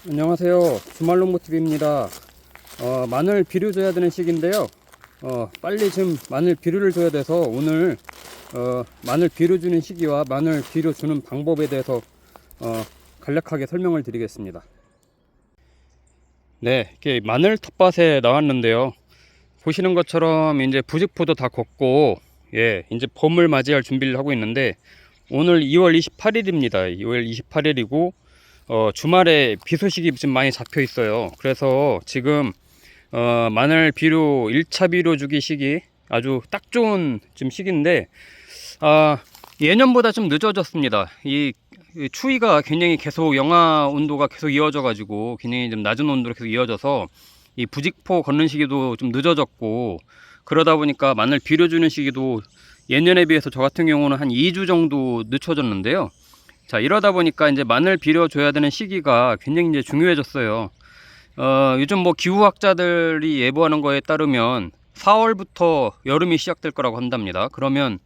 안녕하세요. 주말농부TV입니다. 마늘 비료 줘야 되는 시기인데요. 빨리 지금 마늘 비료를 줘야 돼서 오늘 마늘 비료 주는 시기와 마늘 비료 주는 방법에 대해서 간략하게 설명을 드리겠습니다. 네, 이렇게 마늘 텃밭에 나왔는데요. 보시는 것처럼 이제 부직포도 다 걷고, 예, 이제 봄을 맞이할 준비를 하고 있는데, 오늘 2월 28일입니다. 2월 28일이고, 주말에 비 소식이 좀 많이 잡혀 있어요. 그래서 지금, 마늘 비료, 1차 비료 주기 시기, 아주 딱 좋은 좀 시기인데, 예년보다 좀 늦어졌습니다. 이 추위가 굉장히 계속 영하 온도가 계속 이어져 가지고 굉장히 좀 낮은 온도로 계속 이어져서 이 부직포 걷는 시기도 좀 늦어졌고, 그러다 보니까 마늘 비료 주는 시기도 예년에 비해서 저 같은 경우는 한 2주 정도 늦춰졌는데요. 자, 이러다 보니까 이제 마늘 비료 줘야 되는 시기가 굉장히 이제 중요해졌어요. 요즘 뭐 기후학자들이 예보하는 거에 따르면 4월부터 여름이 시작될 거라고 한답니다. 그러면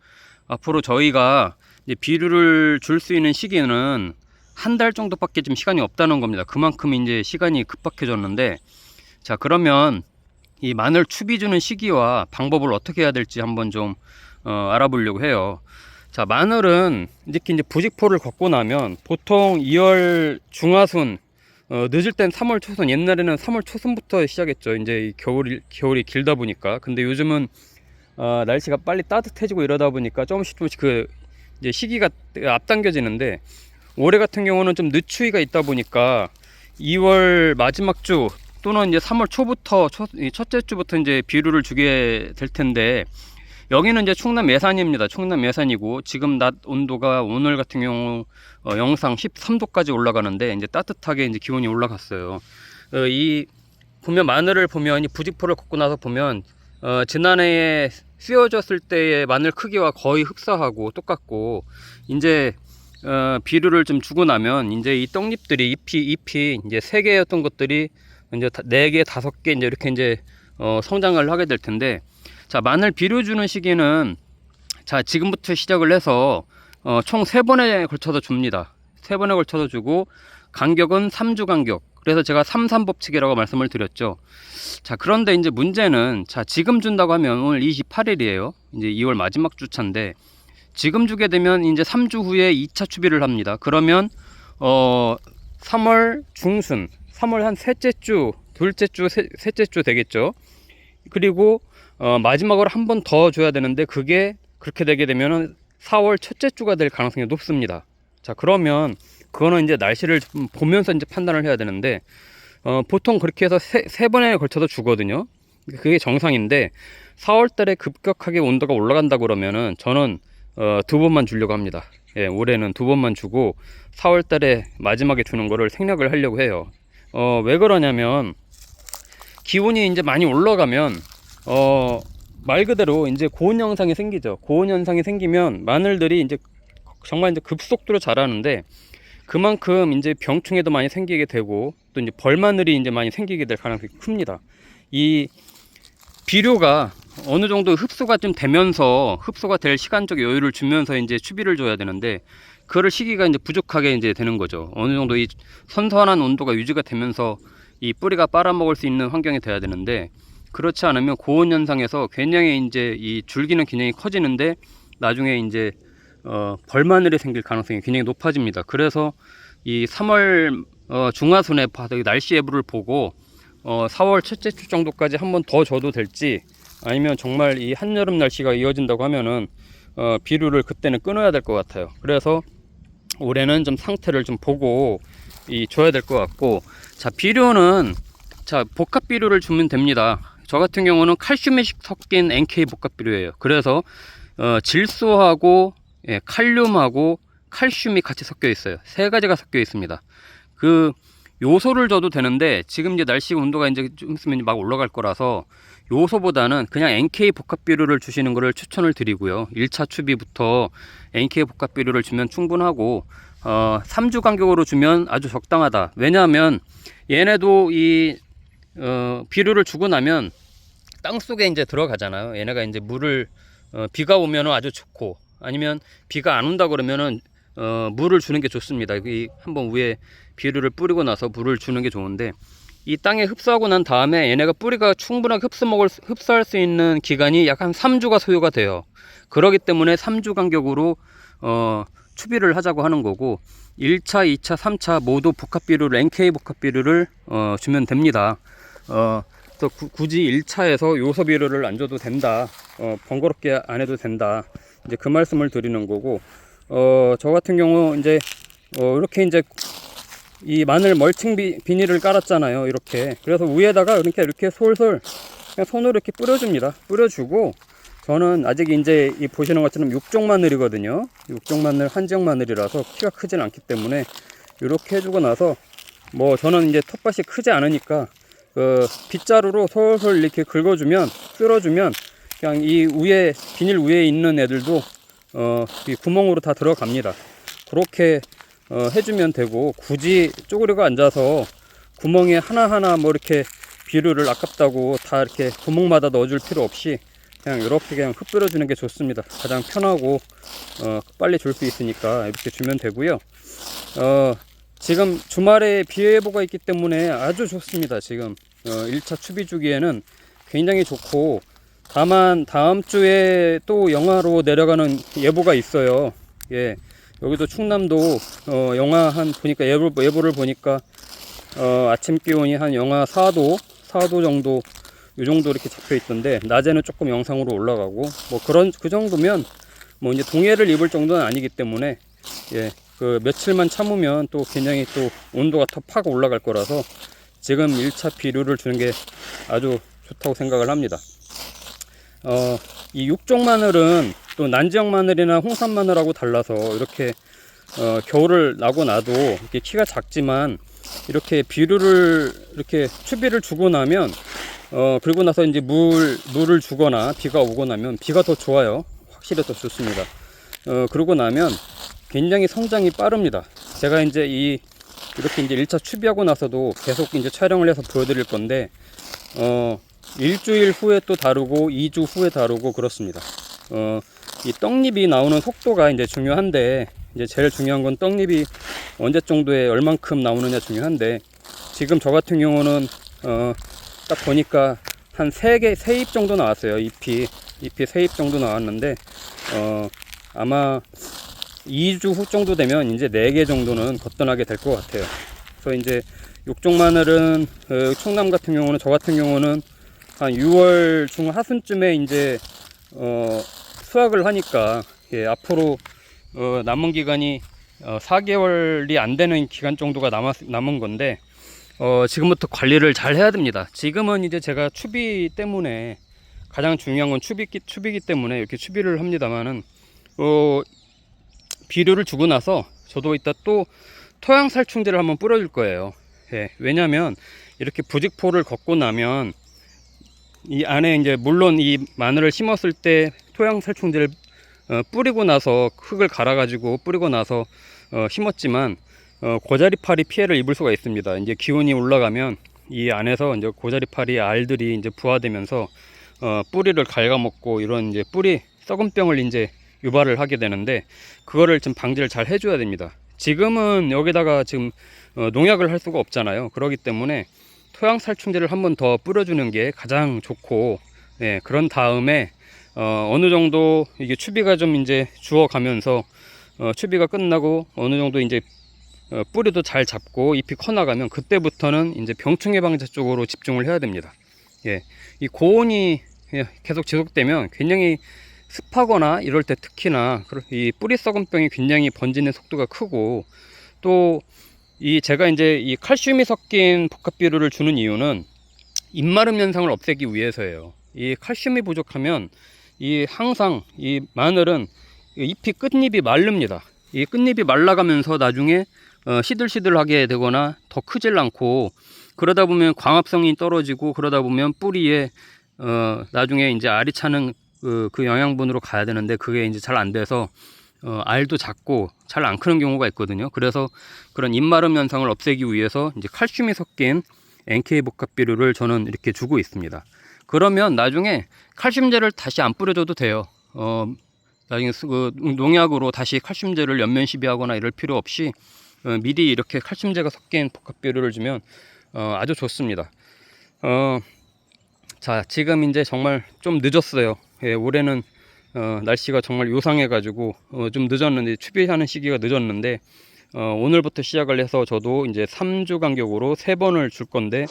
앞으로 저희가 이제 비료를 줄 수 있는 시기는 한 달 정도밖에 좀 시간이 없다는 겁니다. 그만큼 이제 시간이 급박해졌는데, 자, 그러면 이 마늘 추비 주는 시기와 방법을 어떻게 해야 될지 한번 좀 알아보려고 해요. 자, 마늘은 이제 부직포를 걷고 나면 보통 2월 중하순, 늦을 땐 3월 초순, 옛날에는 3월 초순부터 시작했죠. 이제 이 겨울이 길다 보니까. 근데 요즘은 날씨가 빨리 따뜻해지고 이러다 보니까 조금씩 그 이제 시기가 앞당겨지는데, 올해 같은 경우는 좀 늦추위가 있다 보니까 2월 마지막 주 또는 이제 3월 초부터 첫째 주부터 이제 비료를 주게 될 텐데, 여기는 이제 충남 예산입니다. 충남 예산이고, 지금 낮 온도가 오늘 같은 경우 영상 13도까지 올라가는데, 이제 따뜻하게 이제 기온이 올라갔어요. 이 보면 마늘을 보면 이 부직포를 걷고 나서 보면 지난해에 씌워졌을 때의 마늘 크기와 거의 흡사하고 똑같고, 이제 비료를 좀 주고 나면 이제 이 떡잎들이 잎이 이제 3개였던 것들이 이제 4개, 5개 이제 이렇게 이제 성장을 하게 될 텐데, 자, 마늘 비료 주는 시기는 자, 지금부터 시작을 해서 총 3번에 걸쳐서 줍니다. 3번에 걸쳐서 주고, 간격은 3주 간격. 그래서 제가 3-3법칙이라고 말씀을 드렸죠. 자, 그런데 이제 문제는, 자, 지금 준다고 하면 오늘 28일이에요. 이제 2월 마지막 주차인데, 지금 주게 되면 이제 3주 후에 2차 추비를 합니다. 그러면 3월 중순, 3월 한 셋째 주, 둘째 주, 셋째 주 되겠죠. 그리고 마지막으로 한 번 더 줘야 되는데, 그게 그렇게 되게 되면은 4월 첫째 주가 될 가능성이 높습니다. 자, 그러면 그거는 이제 날씨를 좀 보면서 이제 판단을 해야 되는데, 보통 그렇게 해서 세 번에 걸쳐서 주거든요. 그게 정상인데, 4월 달에 급격하게 온도가 올라간다 그러면은 저는 2번만 주려고 합니다. 예, 올해는 2번만 주고 4월 달에 마지막에 주는 거를 생략을 하려고 해요. 왜 그러냐면, 기온이 이제 많이 올라가면 말 그대로 이제 고온 현상이 생기죠. 고온 현상이 생기면 마늘들이 이제 정말 이제 급속도로 자라는데, 그만큼 이제 병충해도 많이 생기게 되고, 또 이제 벌마늘이 이제 많이 생기게 될 가능성이 큽니다. 이 비료가 어느 정도 흡수가 좀 되면서, 흡수가 될 시간적 여유를 주면서 이제 추비를 줘야 되는데, 그럴 시기가 이제 부족하게 이제 되는 거죠. 어느 정도 이 선선한 온도가 유지가 되면서 이 뿌리가 빨아먹을 수 있는 환경이 돼야 되는데, 그렇지 않으면 고온 현상에서 굉장히 이제 이 줄기는 굉장히 커지는데, 나중에 이제 벌마늘이 생길 가능성이 굉장히 높아집니다. 그래서 이 3월 중하순에 날씨 예보를 보고 4월 첫째 주 정도까지 한 번 더 줘도 될지, 아니면 정말 이 한여름 날씨가 이어진다고 하면은 비료를 그때는 끊어야 될 것 같아요. 그래서 올해는 좀 상태를 좀 보고 줘야 될 것 같고, 자, 비료는 자, 복합 비료를 주면 됩니다. 저 같은 경우는 칼슘이 섞인 NK 복합 비료예요. 그래서 질소하고, 예, 칼륨하고 칼슘이 같이 섞여 있어요. 3가지가 섞여 있습니다. 그 요소를 줘도 되는데, 지금 이제 날씨 온도가 이제 좀 있으면 막 올라갈 거라서 요소보다는 그냥 NK 복합 비료를 주시는 것을 추천을 드리고요. 1차 추비부터 NK 복합 비료를 주면 충분하고, 3주 간격으로 주면 아주 적당하다. 왜냐하면 얘네도 이 비료를 주고 나면 땅 속에 이제 들어가잖아요. 얘네가 이제 물을 비가 오면은 아주 좋고, 아니면 비가 안 온다 그러면은 물을 주는 게 좋습니다. 이 한번 위에 비료를 뿌리고 나서 물을 주는 게 좋은데, 이 땅에 흡수하고 난 다음에 얘네가 뿌리가 충분하게 흡수할 수 있는 기간이 약 한 3주가 소요가 돼요. 그러기 때문에 3주 간격으로 추비를 하자고 하는 거고, 1차, 2차, 3차 모두 복합비료를, NK 복합비료를 주면 됩니다. 또 굳이 1차에서 요소비료를 안 줘도 된다, 번거롭게 안 해도 된다, 이제 그 말씀을 드리는 거고, 저 같은 경우 이제 이렇게 이제 이 마늘 멀칭 비닐을 깔았잖아요. 이렇게. 그래서 위에다가 이렇게 솔솔 그냥 손으로 이렇게 뿌려줍니다. 뿌려주고, 저는 아직 이제 이 보시는 것처럼 육종 마늘이거든요. 육종 마늘, 한지역 마늘이라서 키가 크진 않기 때문에 이렇게 해주고 나서, 뭐 저는 이제 텃밭이 크지 않으니까 빗자루로 솔솔 이렇게 긁어주면, 쓸어주면 그냥 이 위에 비닐 위에 있는 애들도 이 구멍으로 다 들어갑니다. 그렇게 해주면 되고, 굳이 쪼그리고 앉아서 구멍에 하나하나 뭐 이렇게 비료를 아깝다고 다 이렇게 구멍마다 넣어줄 필요 없이 그냥 이렇게 그냥 흩뿌려 주는 게 좋습니다. 가장 편하고 빨리 줄 수 있으니까 이렇게 주면 되고요. 지금 주말에 비 예보가 있기 때문에 아주 좋습니다. 지금 1차 추비 주기에는 굉장히 좋고, 다만 다음 주에 또 영하로 내려가는 예보가 있어요. 예. 여기도 충남도 영하 한 보니까 예보를 보니까 아침 기온이 한 영하 4도 정도, 이 정도 이렇게 잡혀 있던데, 낮에는 조금 영상으로 올라가고, 뭐 그 정도면 뭐 이제 동해를 입을 정도는 아니기 때문에, 예, 그 며칠만 참으면 또 굉장히 또 온도가 더 팍 올라갈 거라서 지금 1차 비료를 주는 게 아주 좋다고 생각을 합니다. 이 육종 마늘은 또 난지역 마늘이나 홍산 마늘하고 달라서 이렇게 겨울을 나고 나도 이렇게 키가 작지만, 이렇게 비료를 이렇게 추비를 주고 나면 그리고 나서 이제 물을 주거나 비가 오고 나면, 비가 더 좋아요. 확실히 더 좋습니다. 그러고 나면 굉장히 성장이 빠릅니다. 제가 이제 이렇게 이제 1차 추비하고 나서도 계속 이제 촬영을 해서 보여드릴 건데, 일주일 후에 또 다르고 2주 후에 다르고 그렇습니다. 이 떡잎이 나오는 속도가 이제 중요한데, 이제 제일 중요한 건 떡잎이 언제 정도에 얼만큼 나오느냐 중요한데, 지금 저 같은 경우는 딱 보니까 한 3잎 정도 나왔어요. 잎이 3잎 정도 나왔는데, 아마 2주 후 정도 되면 이제 4개 정도는 거뜬하게 될 것 같아요. 그래서 이제 육종 마늘은 충남 같은 경우는, 저 같은 경우는 한 6월 중 하순쯤에 이제 수확을 하니까, 예, 앞으로 남은 기간이 4개월이 안 되는 기간 정도가 남은 건데, 지금부터 관리를 잘 해야 됩니다. 지금은 이제 제가 추비 때문에, 가장 중요한 건 추비기 때문에 이렇게 추비를 합니다만은, 비료를 주고 나서 저도 이따 또 토양살충제를 한번 뿌려줄 거예요. 예, 왜냐면 이렇게 부직포를 걷고 나면 이 안에 이제, 물론 이 마늘을 심었을 때 토양살충제를 뿌리고 나서, 흙을 갈아 가지고 뿌리고 나서 심었지만 고자리파리 피해를 입을 수가 있습니다. 이제 기온이 올라가면 이 안에서 이제 고자리파리 알들이 이제 부화되면서 뿌리를 갉아먹고, 이런 이제 뿌리 썩은 병을 이제 유발을 하게 되는데, 그거를 좀 방지를 잘 해줘야 됩니다. 지금은 여기다가 지금 농약을 할 수가 없잖아요. 그렇기 때문에 토양살충제를 한번 더 뿌려주는 게 가장 좋고, 예, 그런 다음에 어느 정도 이게 추비가 좀 이제 주어가면서 추비가 끝나고 어느 정도 이제 뿌리도 잘 잡고 잎이 커나가면, 그때부터는 이제 병충해 방제 쪽으로 집중을 해야 됩니다. 예, 이 고온이 계속 지속되면 굉장히 습하거나 이럴 때, 특히나 이 뿌리 썩은 병이 굉장히 번지는 속도가 크고, 또 제가 이제 이 칼슘이 섞인 복합비료를 주는 이유는 잎마름 현상을 없애기 위해서예요. 이 칼슘이 부족하면 항상 이 마늘은 잎이, 끝잎이 마릅니다. 이 끝잎이 말라가면서 나중에 시들시들하게 되거나 더 크질 않고, 그러다 보면 광합성이 떨어지고, 그러다 보면 뿌리에 나중에 이제 알이 차는 그 영양분으로 가야 되는데, 그게 이제 잘 안 돼서 알도 작고 잘 안 크는 경우가 있거든요. 그래서 그런 잎마름 현상을 없애기 위해서 이제 칼슘이 섞인 NK 복합비료를 저는 이렇게 주고 있습니다. 그러면 나중에 칼슘제를 다시 안 뿌려줘도 돼요. 그 농약으로 다시 칼슘제를 연면 시비하거나 이럴 필요 없이 미리 이렇게 칼슘제가 섞인 복합비료를 주면 아주 좋습니다. 자, 지금 이제 정말 좀 늦었어요. 예, 올해는 날씨가 정말 요상해 가지고 좀 늦었는데, 추비하는 시기가 늦었는데, 오늘부터 시작을 해서 저도 이제 3주 간격으로 3번을 줄 건데,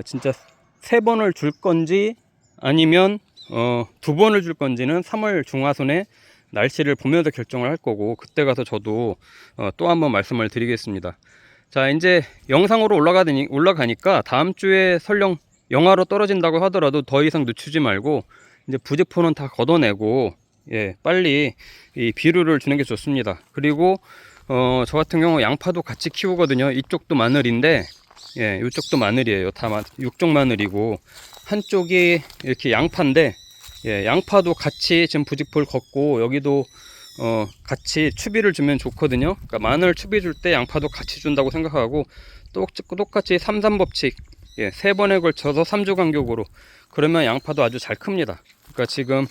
진짜 3번을 줄 건지 아니면 2번을 줄 건지는 3월 중하순에 날씨를 보면서 결정을 할 거고, 그때 가서 저도 또 한번 말씀을 드리겠습니다. 자, 이제 영상으로 올라가니까 다음 주에 설령 영하로 떨어진다고 하더라도 더 이상 늦추지 말고 이제 부직포는 다 걷어내고, 예, 빨리 이 비료를 주는 게 좋습니다. 그리고 저 같은 경우 양파도 같이 키우거든요. 이쪽도 마늘인데, 예, 이쪽도 마늘이에요. 다 육종 마늘이고, 한쪽이 이렇게 양파인데, 예, 양파도 같이 지금 부직포를 걷고, 여기도 같이 추비를 주면 좋거든요. 그러니까 마늘 추비 줄 때 양파도 같이 준다고 생각하고, 똑같이 3-3법칙, 예, 3번에 걸쳐서 3주 간격으로, 그러면 양파도 아주 잘 큽니다. 그러니까 지금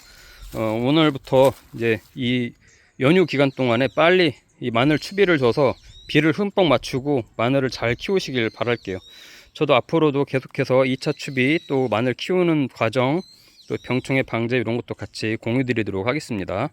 오늘부터 이제 이 연휴 기간 동안에 빨리 이 마늘 추비를 줘서 비를 흠뻑 맞추고 마늘을 잘 키우시길 바랄게요. 저도 앞으로도 계속해서 2차 추비, 또 마늘 키우는 과정, 또 병충해 방제 이런 것도 같이 공유 드리도록 하겠습니다.